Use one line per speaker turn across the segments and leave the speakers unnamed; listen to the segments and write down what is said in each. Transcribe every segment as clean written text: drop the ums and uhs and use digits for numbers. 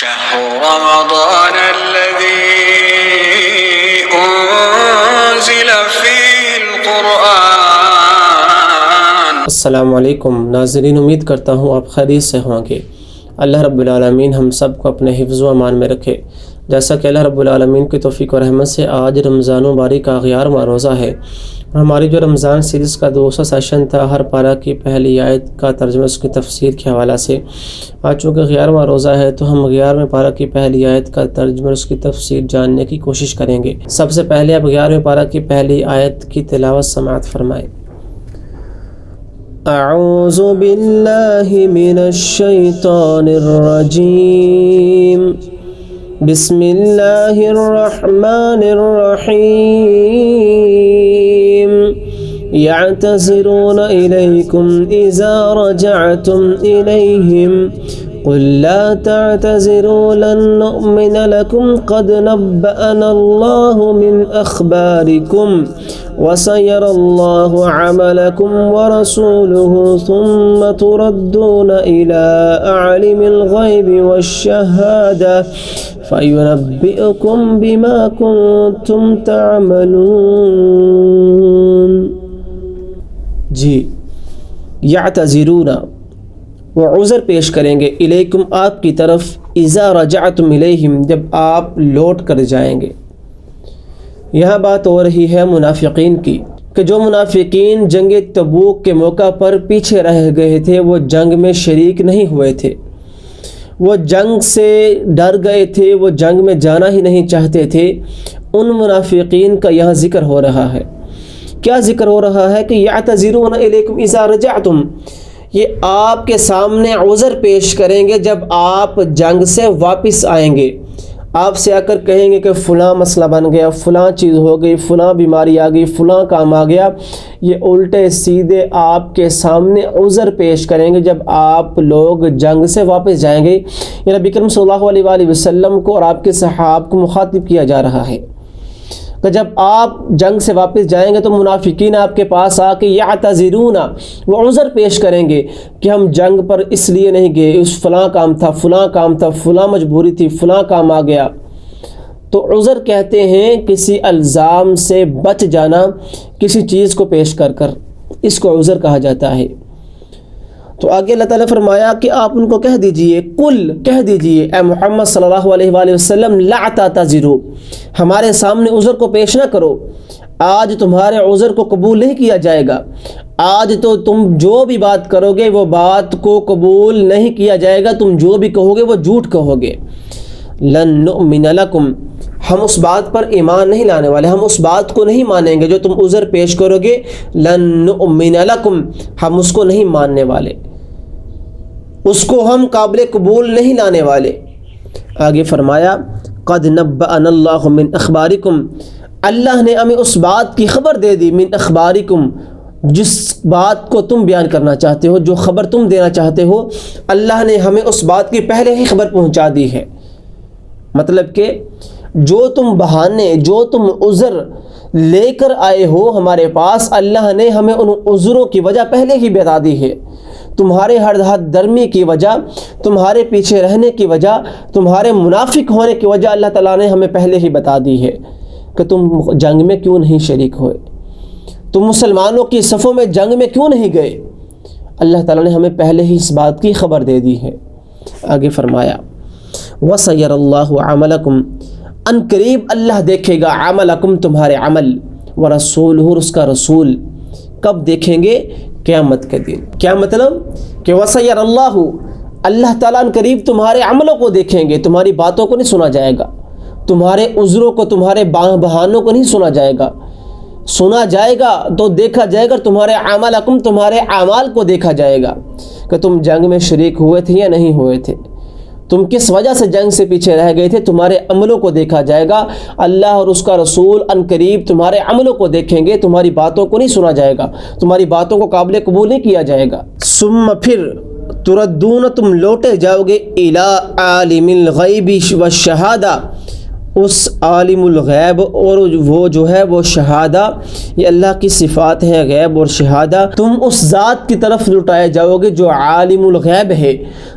شهر رمضان الذي أنزل فيه القرآن۔
السلام علیکم ناظرین، امید کرتا ہوں آپ خیریت سے ہوں گے۔ اللہ رب العالمین ہم سب کو اپنے حفظ و امان میں رکھے۔ جیسا کہ اللہ رب العالمین کی توفیق و رحمت سے آج رمضان مبارک کا 11واں روزہ ہے، اور ہماری جو رمضان سیریز کا دوسرا سیشن تھا ہر پارہ کی پہلی آیت کا ترجمہ اس کی تفسیر کے حوالہ سے، آج چونکہ 11واں روزہ ہے تو ہم 11ویں پارہ کی پہلی آیت کا ترجمہ اس کی تفسیر جاننے کی کوشش کریں گے۔ سب سے پہلے اب 11ویں پارہ کی پہلی آیت کی تلاوت سماعت فرمائیں۔ اعوذ باللہ من الشیطان الرجیم، بسم اللہ الرحمن الرحیم۔ يعتذرون إليكم إذا رجعتم إليهم قل لا تعتذروا لن نؤمن لكم قد نبأنا الله من أخباركم وسيرى الله عملكم ورسوله ثم تردون إلى عالم الغيب والشهادة فينبئكم بما كنتم تعملون۔ جی، یعتذرون، وہ عذر پیش کریں گے، الیکم، آپ کی طرف، اذا رجعتم الیہم، جب آپ لوٹ کر جائیں گے۔ یہاں بات ہو رہی ہے منافقین کی، کہ جو منافقین جنگ تبوک کے موقع پر پیچھے رہ گئے تھے، وہ جنگ میں شریک نہیں ہوئے تھے، وہ جنگ سے ڈر گئے تھے، وہ جنگ میں جانا ہی نہیں چاہتے تھے، ان منافقین کا یہاں ذکر ہو رہا ہے۔ کیا ذکر ہو رہا ہے کہ یعتذرون الیکم اذا رجعتم، یہ آپ کے سامنے عذر پیش کریں گے جب آپ جنگ سے واپس آئیں گے۔ آپ سے آ کر کہیں گے کہ فلاں مسئلہ بن گیا، فلاں چیز ہو گئی، فلاں بیماری آ گئی، فلاں کام آ گیا، یہ الٹے سیدھے آپ کے سامنے عذر پیش کریں گے جب آپ لوگ جنگ سے واپس جائیں گے۔ یہ نبی کریم صلی اللہ علیہ وآلہ وسلم کو اور آپ کے صحابہ کو مخاطب کیا جا رہا ہے کہ جب آپ جنگ سے واپس جائیں گے تو منافقین آپ کے پاس آ کے یعتذرون، وہ عذر پیش کریں گے کہ ہم جنگ پر اس لیے نہیں گئے، اس فلاں کام تھا، فلاں کام تھا، فلاں مجبوری تھی، فلاں کام آ گیا۔ تو عذر کہتے ہیں کسی الزام سے بچ جانا، کسی چیز کو پیش کر کر، اس کو عذر کہا جاتا ہے۔ تو آگے اللہ تعالیٰ فرمایا کہ آپ ان کو کہہ دیجئے، کل کہہ دیجئے اے محمد صلی اللہ علیہ وآلہ وسلم، لا تعتذروا، ہمارے سامنے عذر کو پیش نہ کرو، آج تمہارے عذر کو قبول نہیں کیا جائے گا، آج تو تم جو بھی بات کرو گے وہ بات کو قبول نہیں کیا جائے گا، تم جو بھی کہو گے وہ جھوٹ کہو گے۔ لن نؤمن لکم، ہم اس بات پر ایمان نہیں لانے والے، ہم اس بات کو نہیں مانیں گے جو تم عذر پیش کرو گے، لن نؤمن لکم، ہم اس کو نہیں ماننے والے، اس کو ہم قابل قبول نہیں لانے والے۔ آگے فرمایا قد نبأنا اللہ من اخبارکم، اللہ نے ہمیں اس بات کی خبر دے دی، من اخبارکم، جس بات کو تم بیان کرنا چاہتے ہو، جو خبر تم دینا چاہتے ہو، اللہ نے ہمیں اس بات کی پہلے ہی خبر پہنچا دی ہے۔ مطلب کہ جو تم بہانے، جو تم عذر لے کر آئے ہو ہمارے پاس، اللہ نے ہمیں ان عذروں کی وجہ پہلے ہی بتا دی ہے۔ تمہارے ہر درمی کی وجہ، تمہارے پیچھے رہنے کی وجہ، تمہارے منافق ہونے کی وجہ اللہ تعالیٰ نے ہمیں پہلے ہی بتا دی ہے کہ تم جنگ میں کیوں نہیں شریک ہوئے، تم مسلمانوں کی صفوں میں جنگ میں کیوں نہیں گئے، اللہ تعالیٰ نے ہمیں پہلے ہی اس بات کی خبر دے دی ہے۔ آگے فرمایا وَسَيَرَ اللَّهُ عَمَلَكُمْ، ان قریب اللہ دیکھے گا عملکم، تمہارے عمل، ورسولہ، اور اس کا رسول۔ کب دیکھیں گے؟ قیامت کے دن۔ کیا مطلب کہ وَسَيَرَ اللَّهُ، اللہ تعالیٰ ان قریب تمہارے عملوں کو دیکھیں گے، تمہاری باتوں کو نہیں سنا جائے گا، تمہارے عذروں کو، تمہارے بہانوں کو نہیں سنا جائے گا، سنا جائے گا تو دیکھا جائے گا تمہارے عملکم، تمہارے اعمال کو دیکھا جائے گا کہ تم جنگ میں شریک ہوئے تھے یا نہیں ہوئے تھے، تم کس وجہ سے جنگ سے پیچھے رہ گئے تھے، تمہارے عملوں کو دیکھا جائے گا۔ اللہ اور اس کا رسول ان قریب تمہارے عملوں کو دیکھیں گے، تمہاری باتوں کو نہیں سنا جائے گا، تمہاری باتوں کو قابل قبول نہیں کیا جائے گا۔ ثم پھر تردون، تم لوٹے جاؤ گے، الی عالم الغیب والشہادہ، اس عالم الغیب اور وہ جو ہے وہ شہادہ، یہ اللہ کی صفات ہیں غیب اور شہادہ، تم اس ذات کی طرف لٹائے جاؤ گے جو عالم الغیب ہے،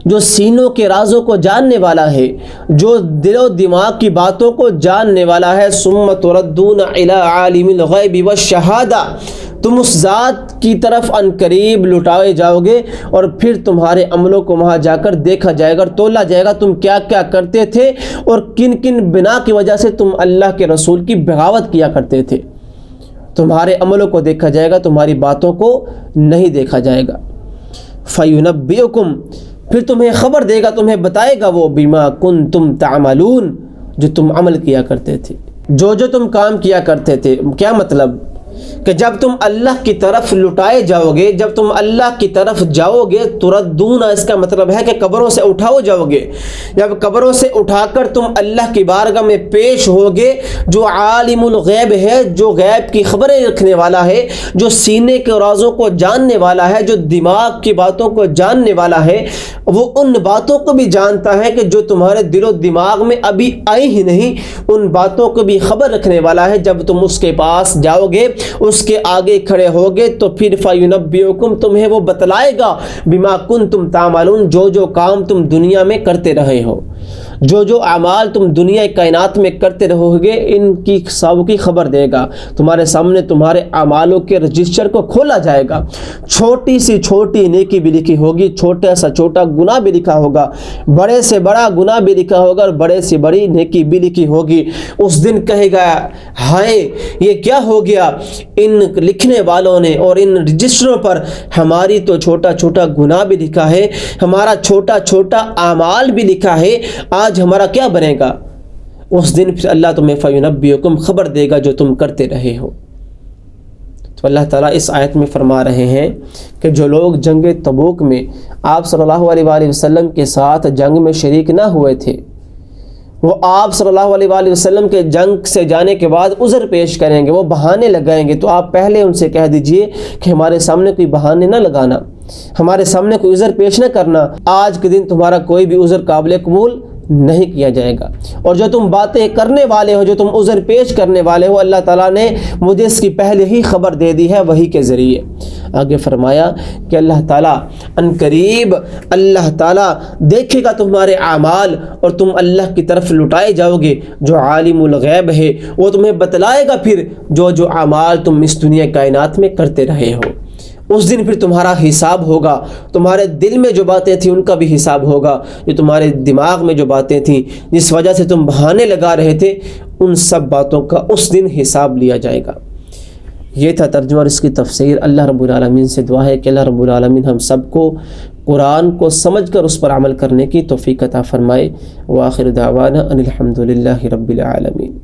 جو سینوں کے رازوں کو جاننے والا ہے، جو دل و دماغ کی باتوں کو جاننے والا ہے۔ ثم تردون الی عالم الغیب والشہادہ، تم اس ذات کی طرف عنقریب لٹائے جاؤ گے اور پھر تمہارے عملوں کو وہاں جا کر دیکھا جائے گا اور تولا جائے گا تم کیا کیا کرتے تھے اور کن کن بنا کی وجہ سے تم اللہ کے رسول کی بغاوت کیا کرتے تھے۔ تمہارے عملوں کو دیکھا جائے گا، تمہاری باتوں کو نہیں دیکھا جائے گا۔ فَيُنَبِّئُكُمْ، پھر تمہیں خبر دے گا، تمہیں بتائے گا وہ بِمَا كُنْتُمْ تَعْمَلُونَ، جو تم عمل کیا کرتے تھے، جو تم کام کیا کرتے تھے۔ کیا مطلب کہ جب تم اللہ کی طرف لٹائے جاؤ گے، جب تم اللہ کی طرف جاؤ گے، تردون اس کا مطلب ہے کہ قبروں سے اٹھاؤ جاؤ گے، جب قبروں سے اٹھا کر تم اللہ کی بارگاہ میں پیش ہوگے، جو عالم الغیب ہے، جو غیب کی خبریں رکھنے والا ہے، جو سینے کے رازوں کو جاننے والا ہے، جو دماغ کی باتوں کو جاننے والا ہے، وہ ان باتوں کو بھی جانتا ہے کہ جو تمہارے دل و دماغ میں ابھی آئی ہی نہیں، ان باتوں کو بھی خبر رکھنے والا ہے۔ جب تم اس کے پاس جاؤ گے، اس کے آگے کھڑے ہوگے، تو پھر فَيُنَبِّئُكُمْ، تمہیں وہ بتلائے گا بِمَا كُنْتُمْ تَعْمَلُونَ، جو کام تم دنیا میں کرتے رہے ہو، جو اعمال تم دنیا کائنات میں کرتے رہو گے، ان کی سب کی خبر دے گا۔ تمہارے سامنے تمہارے اعمالوں کے رجسٹر کو کھولا جائے گا، چھوٹی سے چھوٹی نیکی بھی لکھی ہوگی، چھوٹا سے چھوٹا گناہ بھی لکھا ہوگا، بڑے سے بڑا گناہ بھی لکھا ہوگا اور بڑے سے بڑی نیکی بھی لکھی ہوگی۔ اس دن کہے گا ہائے یہ کیا ہو گیا، ان لکھنے والوں نے اور ان رجسٹروں پر ہماری تو چھوٹا چھوٹا گناہ بھی لکھا ہے، ہمارا چھوٹا چھوٹا اعمال بھی لکھا ہے، آج ہمارا کیا بنے گا؟ اس دن پھر اللہ تمہیں فَيُنَبِّئُكُمْ خبر دے گا جو تم کرتے رہے ہو۔ تو اللہ تعالیٰ اس آیت میں فرما رہے ہیں کہ جو لوگ جنگ تبوک میں آپ صلی اللہ علیہ وآلہ وسلم کے ساتھ جنگ میں شریک نہ ہوئے تھے، وہ آپ صلی اللہ علیہ وآلہ وسلم کے جنگ سے جانے کے بعد عذر پیش کریں گے، وہ بہانے لگائیں گے، تو آپ پہلے ان سے کہہ دیجئے کہ ہمارے سامنے کوئی بہانے نہ لگانا، ہمارے سامنے کوئی عذر پیش نہ کرنا، آج کے دن تمہارا کوئی بھی عذر قابل قبول نہیں کیا جائے گا، اور جو تم باتیں کرنے والے ہو، جو تم عذر پیش کرنے والے ہو، اللہ تعالیٰ نے مجھے اس کی پہلے ہی خبر دے دی ہے وحی کے ذریعے۔ آگے فرمایا کہ اللہ تعالیٰ عنقریب اللہ تعالیٰ دیکھے گا تمہارے اعمال اور تم اللہ کی طرف لٹائے جاؤ گے، جو عالم الغیب ہے وہ تمہیں بتلائے گا پھر جو اعمال تم اس دنیا کائنات میں کرتے رہے ہو۔ اس دن پھر تمہارا حساب ہوگا، تمہارے دل میں جو باتیں تھیں ان کا بھی حساب ہوگا، جو تمہارے دماغ میں جو باتیں تھیں جس وجہ سے تم بہانے لگا رہے تھے، ان سب باتوں کا اس دن حساب لیا جائے گا۔ یہ تھا ترجمہ اور اس کی تفسیر۔ اللہ رب العالمین سے دعا ہے کہ اللہ رب العالمین ہم سب کو قرآن کو سمجھ کر اس پر عمل کرنے کی توفیق عطا فرمائے۔ وآخر دعوانا ان الحمد للہ رب العالمین۔